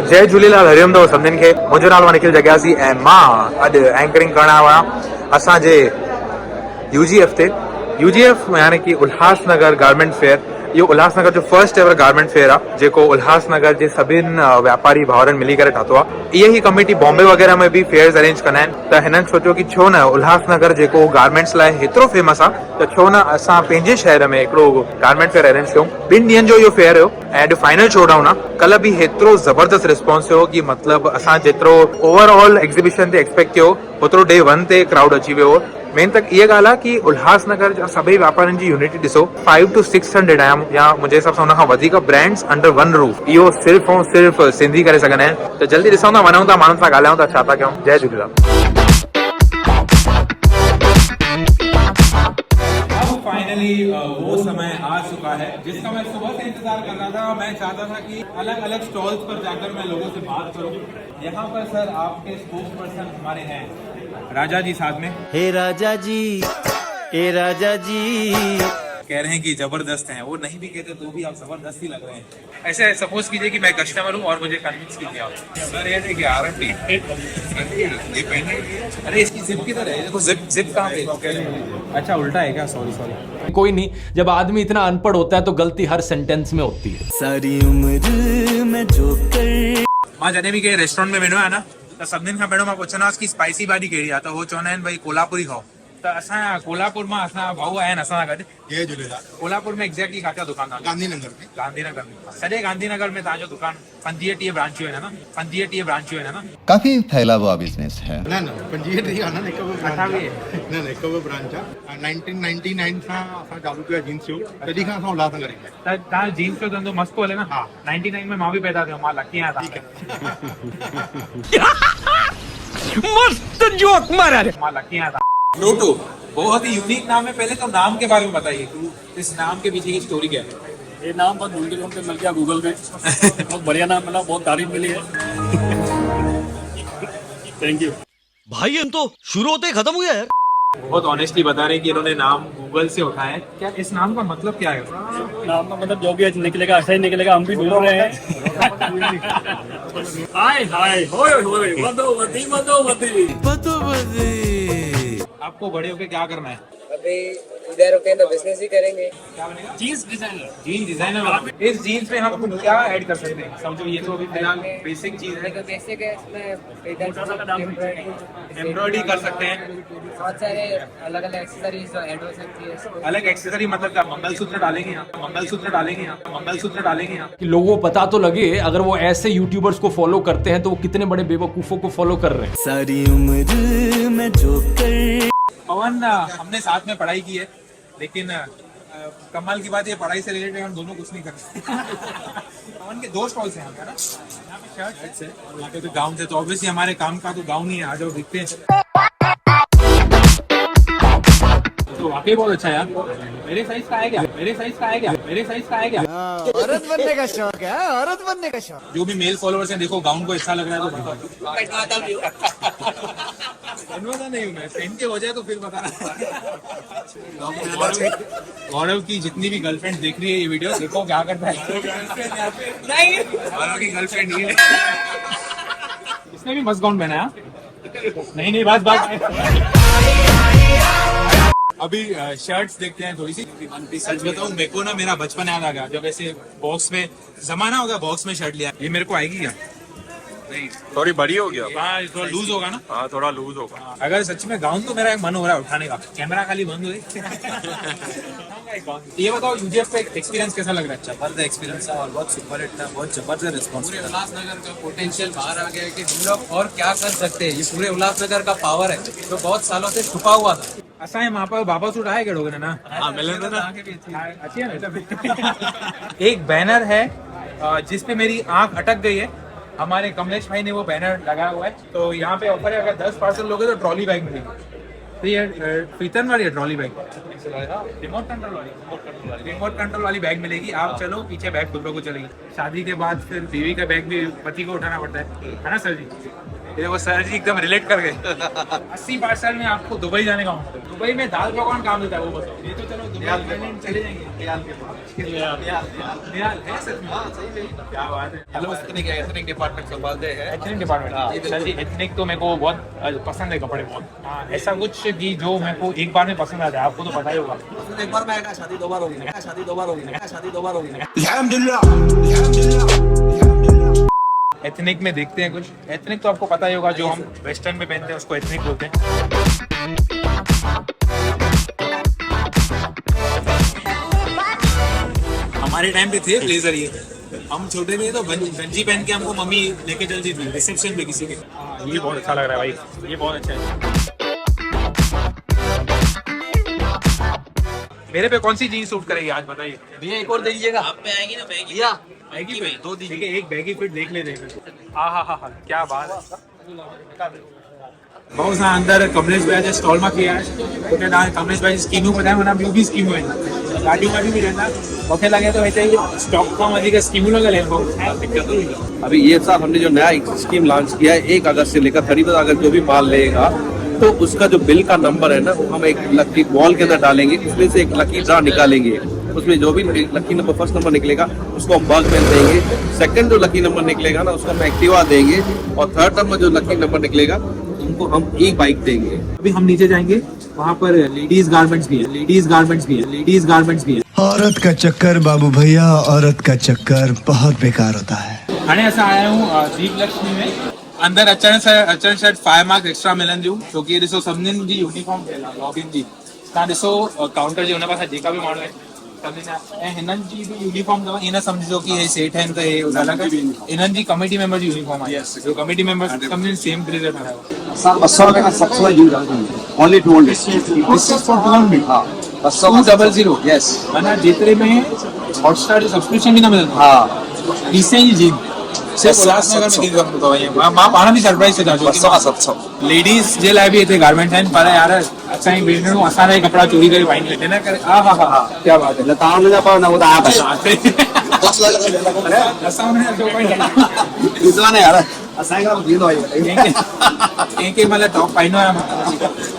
जय झूलेलाल, हरिओम अथव सभिनीनि खे। मुंहिंजो नालो आहे निखिल जगियासी ऐं मां अॼु एंकरिंग करण आयो आहियां असांजे यूजीएफ ते। यूजीएफ यानी कि उल्हासनगर गारमेंट फेयर। इहो उल्हासनगर जो फर्स्ट एवर गारमेंट फेयर आहे जेको उल्हासनगर जे सभिनि वापारी भाउरनि मिली करे ठातो आहे। इहा ई कमेटी बॉम्बे वग़ैरह में बि फेयर्स अरेंज कंदा आहिनि, त हिननि सोचियो कि छो न उल्हासनगर जेको गारमेंट्स लाइ हेतिरो फेमस आहे त छो न असां पंहिंजे शहर में हिकिड़ो गारमेंट फेयर अरेंज कयूं। 2 ॾींहंनि जो इहो फेयर हुयो ऐं अॼु फाइनल शोडाउन आहे। कल्ह बि हेतिरो ज़बरदस्त रिस्पॉन्स हुयो कि मतिलबु असां जेतिरो ओवरऑल एग्ज़िबिशन ते एक्सपेक्ट कयो ओतिरो डे 1 ते क्राउड अची वियो हो। मेन तक इहा ॻाल्हि आहे कि उल्हासनगर जा सभई वापारियुनि जी यूनिटी ॾिसो 500 to 600 या मुंहिंजे हिसाब सां हुनखां वधीक ब्रांड्स अंडर वन रूफ। इहो सिर्फ़ ऐं सिर्फ़ सिंधी करे सघंदा आहिनि। त जल्दी ॾिसूं था, वञूं था, माण्हुनि सां ॻाल्हायूं था, छा था कयूं। जय झूलेलाल। फाइनली वो समय आ चुका है जिसका मैं सुबह से इंतजार कर रहा था। मैं चाहता था कि अलग अलग स्टॉल्स पर जाकर मैं लोगों से बात करूं। यहाँ पर सर आपके स्पोक्स पर्सन हमारे हैं राजा जी साथ में। हे राजा जी, हे राजा जी, कह रहे हैं कि जबरदस्त हैं। वो नहीं भी कहते तो भी आप जबरदस्त ही लग रहे हैं। ऐसे सपोज कीजिए कि मैं कस्टमर हूँ और मुझे कन्विंस कीजिए आप। सर ये देखिए गारंटी ये पहने। अरे इसकी जिप किधर है? देखो जिप कहाँ पे? अच्छा उल्टा है क्या? सॉरी। कोई नहीं, जब आदमी इतना अनपढ़ होता है तो गलती हर सेंटेंस में होती है। सारी उम्र में जो कर मां जॾहिं बि कंहिं रेस्टोरेंट में वेंदो आहियां न त सभिनीनि खां पहिरियों मां पुछंदोसि कि स्पाइसी भाॼी कहिड़ी आहे, त उहो चवंदा आहिनि भई कोल्हापुरी खाओ। त असां कोल्हापुर मां असां भाऊ आहिनि असां सां गॾु। जय झूलेलाल। कोल्हापुर में एग्जैक्टली किथे दुकान आहे? गांधीनगर में। गांधीनगर में। सॼे गांधीनगर में तव्हांजो दुकान 25-30 ब्रांचियूं आहिनि न? 25-30 ब्रांचियूं आहिनि न? काफी फैला हुआ बिजनेस है। न न 25 आहे न, हिक बि ब्रांच आहे। 28 न न हिक बि ब्रांच आहे। 1999 सां असां चालू कयो जींस जो, तॾहिं खां असां उल्हासनगर ईंदा आहियूं। त तव्हां जींस जो धंधो मस्तु हले न? हा। 99 में मां बि पैदा थियो, मां लकी आहियां। मस्त जोक मारा रे। मां लकी आहियां। फ्रूटो बहुत ही यूनिक नाम है। पहले तो नाम के बारे में बताइए, इस नाम के पीछे की स्टोरी क्या है? ये नाम बहुत ढूंढते मिल गया गूगल में। बहुत बढ़िया नाम मिला, बहुत तारीफ मिली है। थैंक यू भाई, हम तो शुरू होते ही खत्म हो गया यार। बहुत ऑनेस्टली बता रहे हैं कि इन्होंने नाम गूगल से उठाया है। क्या इस नाम का मतलब क्या है? नाम का मतलब जो भी निकलेगा ऐसा ही निकलेगा। हम भी ढूंढ रहे हैं। हाय हाय होय होय मधुमती मधुमती। आपको बड़े होके क्या करना है? अभी इधर रुके तो बिजनेस ही करेंगे। क्या बनेगा? Jeans designer. Gene designer. इस जीन्स में हम क्या ऐड कर सकते हैं? समझो ये तो अभी फिलहाल बेसिक चीज है। बेसिक है, इसमें एम्ब्रॉयडरी कर सकते हैं। बहुत सारे अलग अलग एक्सेसरीज जो ऐड हो सकती है। अलग एक्सेसरी मतलब क्या? मंगलसूत्र डालेंगे यहाँ, मंगलसूत्र डालेंगे यहाँ, मंगलसूत्र डालेंगे यहाँ। कि लोगों को पता तो लगे अगर वो ऐसे यूट्यूबर्स को फॉलो करते हैं तो वो कितने बड़े बेवकूफों को फॉलो कर रहे हैं। सारी उम्र में जो कर पवन हमने साथ में पढ़ाई की है, लेकिन कमाल की बात ये पढ़ाई से रिलेटेड हम दोनों कुछ नहीं करते। पवन के 2 स्टॉल्स हैं यहाँ पे, यहाँ पे शर्ट है और यहाँ पे तो गाउन है। तो ऑब्वियसली हमारे काम का तो गाउन ही है। आ जाओ दिखते हैं। तो वाकई बहुत अच्छा है यार। मेरे साइज का है क्या? मेरे साइज का है क्या? मेरे साइज का है क्या? औरत बनने का शौक है, औरत बनने का शौक। जो भी मेल फॉलोअर्स हैं, देखो गाउन को अच्छा लग रहा है तो बनवाता नहीं हूँ मैं। पहन के हो जाए तो फिर बताना। गौरव की जितनी भी गर्लफ्रेंड देख रही है ये वीडियो, देखो क्या करता है। नहीं गौरव की गर्लफ्रेंड नहीं है। इसने भी मस्त गाउन पहना है। नहीं बस अभी शर्ट्स देखते हैं थोड़ी सी। सच बताऊं, मेरे को ना मेरा बचपन याद आ गया जब ऐसे बॉक्स में जमाना होगा, बॉक्स में शर्ट लिया। ये मेरे को आएगी क्या? नहीं, थोड़ी बड़ी हो गया। हाँ थोड़ा लूज होगा ना। हाँ थोड़ा लूज होगा। अगर सच में गाउन तो मेरा एक मन हो रहा है उठाने का। कैमरा खाली बंद हो ये बताओ यूजीएफ पे एक्सपीरियंस कैसा लग रहा है? जबरदस्त एक्सपीरियंस है और बहुत सुपर हिट था। बहुत जबरदस्त रिस्पॉन्स। पूरे उल्लासनगर का पोटेंशियल बाहर आ गया है कि हम लोग और क्या कर सकते हैं। ये पूरे उल्लासनगर का पावर है जो बहुत सालों से छुपा हुआ था। असांजे माँ बाप बाबा सूट आए कड़ोगे ना? हाँ मिलेंगे ना। अच्छी है ना। एक बैनर है जिसपे मेरी आंख अटक गई है। हमारे कमलेश भाई ने वो बैनर लगाया हुआ है। तो यहाँ पे ऑफर है, अगर 10 पार्सल लोगे तो ट्रॉली बैग मिलेगी। तो ये फीतन वाली है ट्रॉली बैग, रिमोट कंट्रोल वाली बैग मिलेगी। आप चलो पीछे बैग खुद ब खुद चलेगी। शादी के बाद फिर बीवी का बैग भी पति को उठाना पड़ता है ना सर जी? ये वो सर जी एकदम रिलेट कर गए। 80% में आपको दुबई जाने का मौका है। दुबई में दाल पकवान काम देता है, वो बताओ। ये तो चलो दुबई चले जाएंगे। रियाल है सच में? क्या बात है। हेलो, एथनिक डिपार्टमेंट संभालते हैं। Ethnic department. सर जी एथनिक तो मेरे को बहुत पसंद है, कपड़े बहुत। हाँ, ऐसा कुछ कि जो मेरे को एक बार में पसंद आ जाए, आपको तो पता ही होगा। एक बार में आएगा, शादी 2 बार होगी, शादी 2 बार होगी, शादी 2 बार होगी। एथनिक में देखते हैं कुछ। एथनिक तो आपको पता ही होगा, जो हम वेस्टर्न में पहनते हैं उसको एथनिक बोलते हैं। हमारे टाइम पे थे ब्लेजर, ये हम छोटे थे तो गंजी पहन के हमको मम्मी लेके चलती थी रिसेप्शन पे किसी के। ये बहुत अच्छा लग रहा है भाई, ये बहुत अच्छा है। मेरे पे कौन सी जीन्स सूट करेगी आज बताइए भैया? एक और दे दीजिएगा। आप पे आएगी ना बैगी? भैया बैगी फिट 2 दीजिए। एक बैगी फिट देख ले हाँ, क्या बात है। बहुत सारा अंदर कमलेश भाई स्टॉल में किया है। ओके ना, कमलेश भाई स्कीम बताया मना भी स्कीम है गाड़ी में भी रहना। ओके लगे तो ऐसे ही स्टॉक का अधिक स्कीम लगा ले। अभी ये साहब हमने जो नया स्कीम लॉन्च किया है, 1 अगस्त से लेकर 31 अगस्त जो भी माल लेगा तो उसका जो बिल का नंबर है ना, वो हम एक लकी बॉल के अंदर डालेंगे, उसमें से एक लकी ड्रा निकालेंगे। उसमें जो भी लकी नंबर फर्स्ट नंबर निकलेगा उसको हम बग पेन देंगे, सेकंड जो लकी नंबर निकलेगा ना उसको हम एक्टिवा देंगे, और थर्ड नंबर जो लकी नंबर निकलेगा उनको हम एक बाइक देंगे। अभी हम नीचे जाएंगे, वहाँ पर लेडीज गारमेंट्स भी है, लेडीज गारमेंट्स भी है, लेडीज गारमेट्स भी है। औरत का चक्कर बाबू भैया, औरत का चक्कर बहुत बेकार होता है। हाणे असां आया हूँ दीप लक्ष्मी में। अंदर अचण शर्ट 5 मार्क्स एक्स्ट्रा मिलंदियूं, छोकी ॾिसो सभिनीनि जी यूनिफॉर्म ठहियल आहे लॉगिन जी। तव्हां ॾिसो काउंटर जे हुन पासे जेका बि माण्हू आहिनि सभिनीनि, ऐं हिननि जी बि यूनिफॉर्म अथव। ईअं न सम्झो की हे सेठ आहिनि त हे अलॻि, इन्हनि जी कमेटी मेंबर जी यूनिफॉर्म आहे। जो कमेटी मेंबर सभिनीनि सेम ब्लेजर ठाहियो आहे। 200 रुपए का सबसे ओनली 200। This is for 200। हाँ 200। यस, माना जेतिरे में हॉटस्टार जो सब्सक्रिप्शन बि न मिलंदो। हाँ ॾिसे ई जीन सिर्फ उल्हासनगर में कीअं कमु अथव। ईअं मां पाण बि सरप्राइज़ थियो आहे। 700। लेडीज़ जे लाइ बि हिते गारमेंट्स आहिनि, पर यार असांजी भेनरूं असांजा ई कपिड़ा चोरी करे पाईंदियूं आहिनि, हिन करे हा क्या बात है। तव्हां हुनजा पाउ न, उहो त आप असां हुनजा जो पाईंदा ॾिसो यार, असांखे खां थींदो आहे कंहिंखे महिल टॉप पाईंदो आहियां।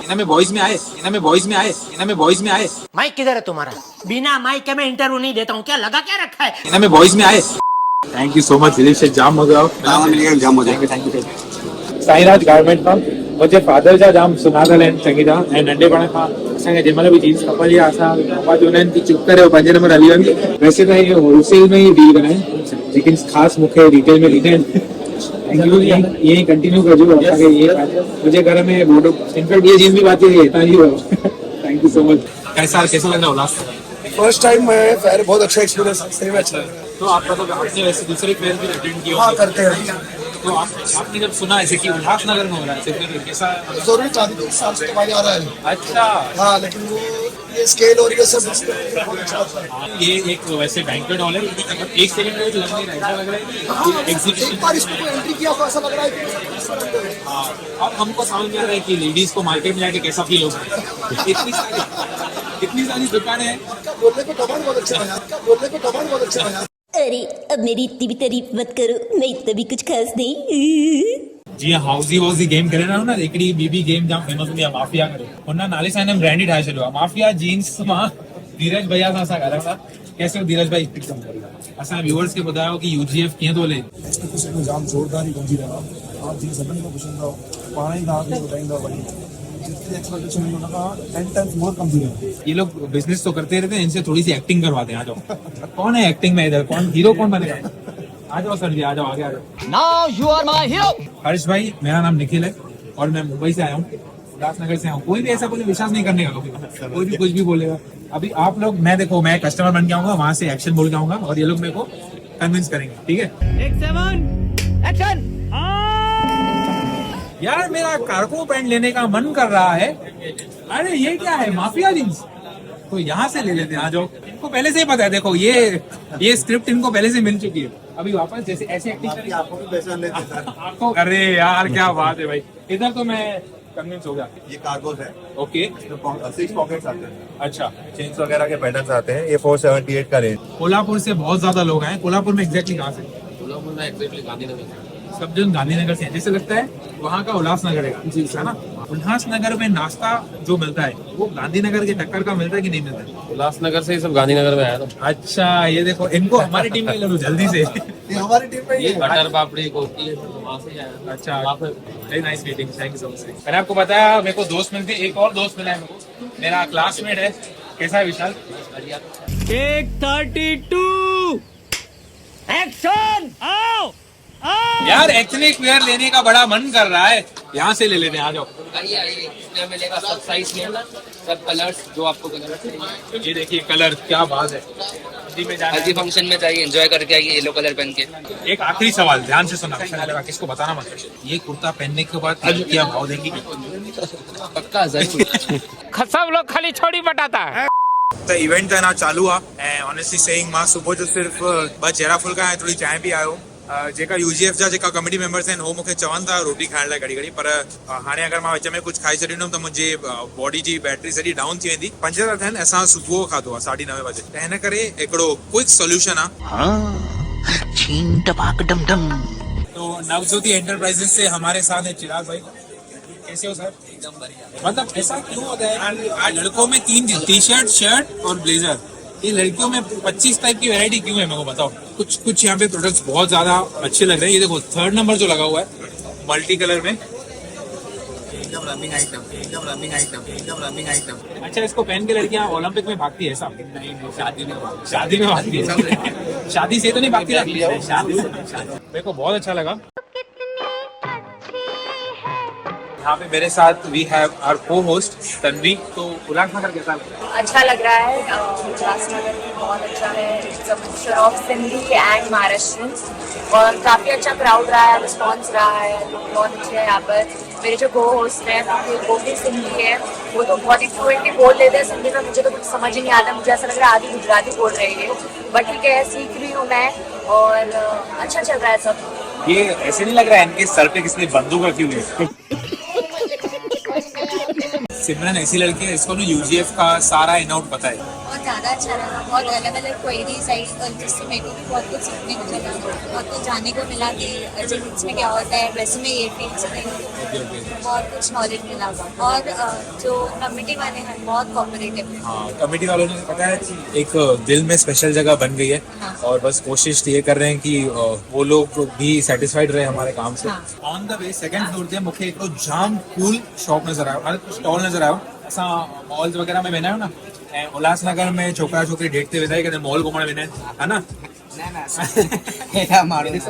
हिन में बॉयज़ में आहे, हिन में बॉयज़ में आहे, हिन में बॉयज़ में आहे। माइक किधर है तुम्हारा? बिना माइक के मैं इंटरव्यू नहीं देता हूँ, क्या लगा क्या रखा है? हिन में बॉयज़ में आहे। Thank you so much Dilip Sheth, जाम मज़ो आयो। जाम मज़ो आयो। Thank you. साईराज गारमेंट मां मुंहिंजे फादर जा जाम सुञातल आहिनि चङी तरह, ऐं नंढेपण खां असांखे जंहिं महिल बि जीन्स खपंदी आहे असां पप्पा चवंदा आहिनि की चुप करे 5 नंबर हली वञ। वैसे त इहे होलसेल में ई डील कंदा आहिनि, लेकिन ख़ासि मूंखे रिटेल में ॾींदा आहिनि। थैंक यू, ईअं ई कंटिन्यू कजो। असांखे इहे मुंहिंजे घर में बोडो इनफैक्ट ये जीन्स भी बात है Hitan ji. Thank you so much. कैसा लग रहा उल्लास? फर्स्ट टाइम मैं फेयर, बहुत अच्छा एक्सपीरियंस, सही में अच्छा लगा। तो आपका तो आपने वैसे दूसरे फेयर भी अटेंड किया? हाँ करते हैं। तो आपने जब सुना ऐसे कि उल्लासनगर में हो रहा है, फिर कैसा? जरूरी चाहती थी, 1 साल से तुम्हारी आ रहा है। अच्छा हाँ, लेकिन वो ये स्केल और ये सब बहुत अच्छा लगता है। ये एक वैसे बैंक्वेट हॉल है, एक सेकंड में लग नहीं रहा है, ऐसा लग रहा है कि एग्जीबिशन। एक बार इसको एंट्री किया तो ऐसा लग रहा है कि हाँ, अब हमको समझ में आ रहा है कि लेडीज को मार्केट में जाके कैसा फील होगा। इतनी सारी दुकानें हैं। बोलने पे कमांड बहुत अच्छा है, बोलने पे कमांड बहुत अच्छा है। अरे अब मेरी इतनी भी तारीफ मत करो, मैं इतना भी कुछ खास नहीं। जीअं हाउज़ी गेम करे रहियो न, हिकिड़ी ॿी गेम जाम फेमस हूंदी आहे माफिया करे, हुन नाले सां हिन ब्रांड ई ठाहे छॾियो आहे माफिया जीन्स। मां धीरज भैया सां असां ॻाल्हायूं था। कैसे हो धीरज भाई? असां व्यूअर्स खे ॿुधायो कि यूजीएफ कीअं थो हले? जाम ज़ोरदार ही गंजी रहा। आप जीअं सभिनी खां पुछंदव, पाण ई तव्हांखे ॿुधाईंदव भई जितनी एक्सपेक्टेशन हुई उनका 10 टाइम्स मोर कम थी रहा। ये लोग बिजनेस तो करते रहते हैं, इनसे थोड़ी सी एक्टिंग करवाते हैं। आ जाओ। कौन है एक्टिंग में इधर? कौन हीरो कौन बनेगा? आ जाओ सर जी, आ जाओ, आगे आ जाओ। Now you are my hero. Harsh भाई, मेरा नाम निखिल है और मैं मुंबई से आया हूँ, उल्लासनगर से आया हूँ। कोई भी ऐसा बोले विश्वास नहीं करने का, कोई भी कुछ भी बोलेगा। अभी आप लोग, मैं देखो, मैं कस्टमर बन के आऊंगा, वहां से एक्शन बोल के आऊंगा और ये लोग मेरे को कन्विंस करेंगे, ठीक है? 1 7 एक्शन। यार मेरा कार्गो पैंट लेने का मन कर रहा है। अरे ये क्या है, माफिया जींस? तो यहाँ से ले लेते हैं, आ जाओ। इनको पहले से ही पता है, देखो ये स्क्रिप्ट इनको पहले से मिल चुकी है। अभी वापस जैसे ऐसे एक्टिंग करेंगे आपको भी पैसा ले देता है आपको। अरे यार क्या बात है भाई, इधर तो मैं कन्विंस हो गया। ये कार्गोस है। ओके, 6 पॉकेट्स आते हैं। अच्छा, चेन्स वगैरह के पैटर्न्स आते हैं। ये 478 का रेंज। कोल्हापुर से बहुत ज्यादा लोग आए। कोल्हापुर में एग्जैक्टली कहाँ से? कोल्हापुर में एग्जैक्टली गांधीनगर। सब जन गांधीनगर से हैं, जैसे लगता है वहाँ का उल्लासनगर है जी, है ना। उल्लासनगर में नाश्ता जो मिलता है वो गांधीनगर के टक्कर का मिलता है कि नहीं मिलता है? उल्लासनगर से ही सब गांधीनगर में आया था। अच्छा, ये देखो इनको हमारी टीम में ले लो जल्दी से। ये हमारी टीम में ही है। बटर पापड़ी कोकी है, वहाँ से ही आया। अच्छा, वहाँ पे very nice meeting, thank you so much. मैंने आपको बताया मेरे को दोस्त मिलते, एक और दोस्त मिला है मेरे को, मेरा क्लासमेट है। कैसा है विशाल? टेक 32 एक्शन आओ यार एक्चुअली वेयर लेने का बड़ा मन कर रहा है, यहाँ से ले लेते हैं, आ जाओ। आइए आइए, इसमें मिलेगा सब साइज में, सब कलर्स जो आपको कलर चाहिए। ये देखिए कलर, क्या बात है। हल्दी में जाना हल्दी है। फंक्शन में चाहिए, एंजॉय करके आइए येलो कलर पहन के। एक आखिरी सवाल ध्यान से सुनना, लगा किसको बताना मत। ये कुर्ता पहनने के बाद आज क्या भाव देगी? पक्का जरूर। सब लोग खाली छोड़ी बटाता है। त इवेंट आहे ना चालू आहे ऐं ऑनेस्टली सेइंग मां सुबुह जो सिर्फ़ु ॿ चेहरा फुल्का ऐं थोरी चांहि बि आयो। जेका यूजीएफ जा जेका कमेटी मेंबर्स आहिनि उहो मूंखे चवनि था रोटी खाइण लाइ घड़ी घड़ी, पर हाणे अगरि मां विच में कुझु खाई छॾींदुमि त मुंहिंजी बॉडी जी बैटरी सॼी डाउन थी वेंदी। 5 था थियनि, असां सुबुह खाधो आहे 9:30 बजे, त हिन करे हिकिड़ो क्विक सोल्यूशन आहे। तो नवज्योति एंटरप्राइजेस से हमारे साथ है चिराग भाई। कैसे हो सर? एकदम बढ़िया। मतलब ऐसा क्यों होता है आज लड़कों में 3 टी-शर्ट, शर्ट और ब्लेजर, ये लड़कियों में 25 टाइप की वैरायटी क्यों है? मेरे को बताओ। कुछ यहाँ पे प्रोडक्ट्स बहुत ज्यादा अच्छे लग रहे हैं। ये देखो 3rd नंबर जो लगा हुआ है मल्टी कलर में, एकदम रनिंग आइटम, एकदम रनिंग आइटम, एकदम रनिंग आइटम। अच्छा, इसको पहन के लड़कियां ओलंपिक में भागती है ऐसा? नहीं, शादी में शादी में भागती है। शादी से तो नहीं भागती है, शादी से। मेरे को बहुत अच्छा लगा। यहाँ पे मेरे साथ we have our co-host Tanvi. तो उल्लासनगर कैसा लग रहा है? अच्छा लग रहा है। उल्लासनगर में बहुत अच्छा है। It's a mixture of Sindhi and Maharashtrian और काफ़ी अच्छा क्राउड रहा है, रिस्पॉन्स रहा है, लोग बहुत अच्छे हैं यहाँ पर। मेरे जो को होस्ट हैं वो भी सिंधी है, वो तो बहुत ही फ्लुएंटली बोल लेते हैं सिंधी में, मुझे तो कुछ समझ ही नहीं आता। मुझे ऐसा लग रहा है आधी गुजराती बोल रही है, बट ठीक है, सीख रही हूँ मैं और अच्छा चल रहा है सब। ये ऐसे नहीं लग रहा है इनके सर पे किसने बंदूक रखी हुई है? सिमरन ऐसी लड़की है, इसको ना यूजीएफ का सारा इन आउट पता है। बहुत ज़्यादा अच्छा लगा, बहुत अलग अलग क्वेरीज आई जिससे मेरे को भी बहुत कुछ सीखने को मिला, बहुत कुछ जानने को मिला कि जेनिक्स में क्या होता है, वैसे में ये फील्ड्स में बहुत कुछ नॉलेज मिला। और जो कमेटी वाले हैं बहुत कोऑपरेटिव हैं। हाँ, कमेटी वालों ने पता है एक दिल में स्पेशल जगह बन गई है। हाँ। और बस कोशिश ये कर रहे हैं कि वो लोग भी सेटिस्फाइड रहे हमारे काम से। On the way second floor ते मूंखे हिकिड़ो जाम कूल शॉप नज़र आयो, स्टॉल नज़र आयो। असां मॉल्स वग़ैरह में वेंदा आहियूं न, ऐं उल्हासनगर में छोकिरा छोकिरी डेट ते वेंदा आहिनि, कॾहिं मॉल घुमण वेंदा आहिनि, है न?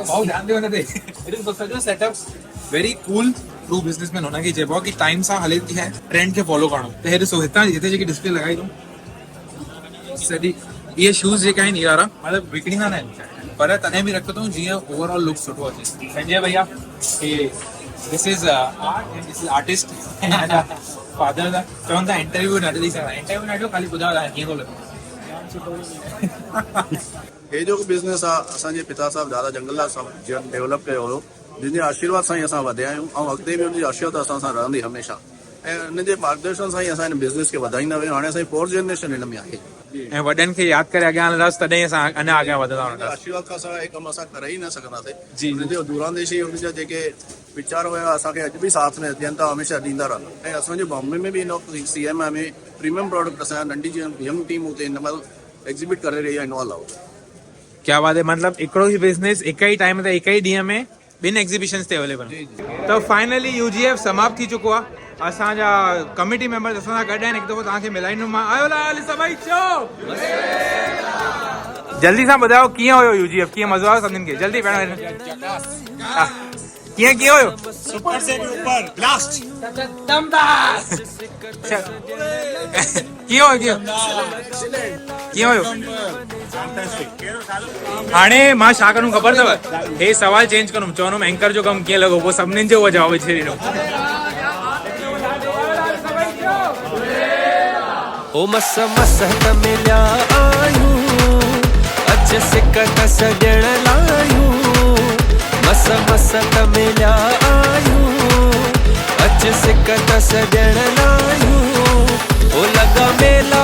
भाउ ध्यान ॾियो हिन ते। इट इज सॼो setup very cool. True businessman हुनखे चइबो आहे कि टाइम सां हले थी है, ट्रेंड खे फॉलो करणो। त हे ॾिसो हितां हिते जेकी डिस्प्ले लॻाई अथऊं सॼी, इहे शूज़ जेका आहिनि इहे वारा मतिलबु विकिणींदा न आहिनि, पर तॾहिं बि रखंदा आहियूं जीअं ओवरऑल लुक सुठो अचे। संजय भैया, this is art and this is artist. Father था चवनि था इंटरव्यू न ॾेई सघां, इंटरव्यू न ॾियो, ख़ाली ॿुधायो तव्हां कीअं थो लॻे। हे जो बिज़नेस आहे असांजे पिता साहिब दादा जंगलदास साहिब डेवलप कयो हुयो, जिन जे आशीर्वाद सां ई असां वधिया आहियूं ऐं अॻिते बि उनजी आशीर्वाद असां सां रहंदी हमेशा, ऐं उन जे मार्गदर्शन सां ई असां हिन बिज़नेस खे वधाईंदा वेंदा। हाणे असांजी 4th जनरेशन हिन में आहे ऐं वॾनि खे यादि करे अॻियां हलंदासीं, तॾहिं असां अञा अॻियां वधंदा वेंदासीं। आशीर्वाद खां सवाइ हे कमु असां करे ई न सघंदासीं। हुनजो दूरांदेशी हुनजा जेके वीचार हुया असांखे अॼु बि साथ में ॾियनि था, हमेशा ॾींदा रहंदा। ऐं असांजे बॉम्बे में बि हिन वक़्तु CMI में प्रीमियम प्रोडक्ट असांजा नंढी यंग टीम हुते हिन महिल एग्ज़िबिट करे रही आहे इनवॉल्व आहे। क्या बात है, मतलब हिकिड़ो ई बिज़नेस हिक ई टाइम ते हिक ई ॾींहं में ॿिनि एग्ज़िबिशन्स ते अवेलेबल। त फाइनली यूजीएफ समाप्त थी चुको आहे। असांजा कमेटी मेंबर्स असां सां गॾु आहिनि, हिकु दफ़ो तव्हांखे मिलाईंदुमि मां। आयो लाल सभई चो जल्दी सां ॿुधायो कीअं हुयो यूजीएफ, कीअं मज़ो आयो सभिनीनि खे? जल्दी पहिरियों कीअं हुयो? सुपर से भी ऊपर ब्लास्ट कीअं हुयो? हाणे मां छा कंदुमि ख़बर अथव? हे सवाल चेंज कंदुमि, चवंदुमि एंकर जो कमु कीअं लॻो, पोइ सभिनीनि जो उहो जवाबु विझी ॾिनो। ओ मस मस त मिलिया आयूं, अज सिकत सजण लायूं। मस मस त मिलिया आयूं, अज सिकत सजण लायूं। ओ लगा मेला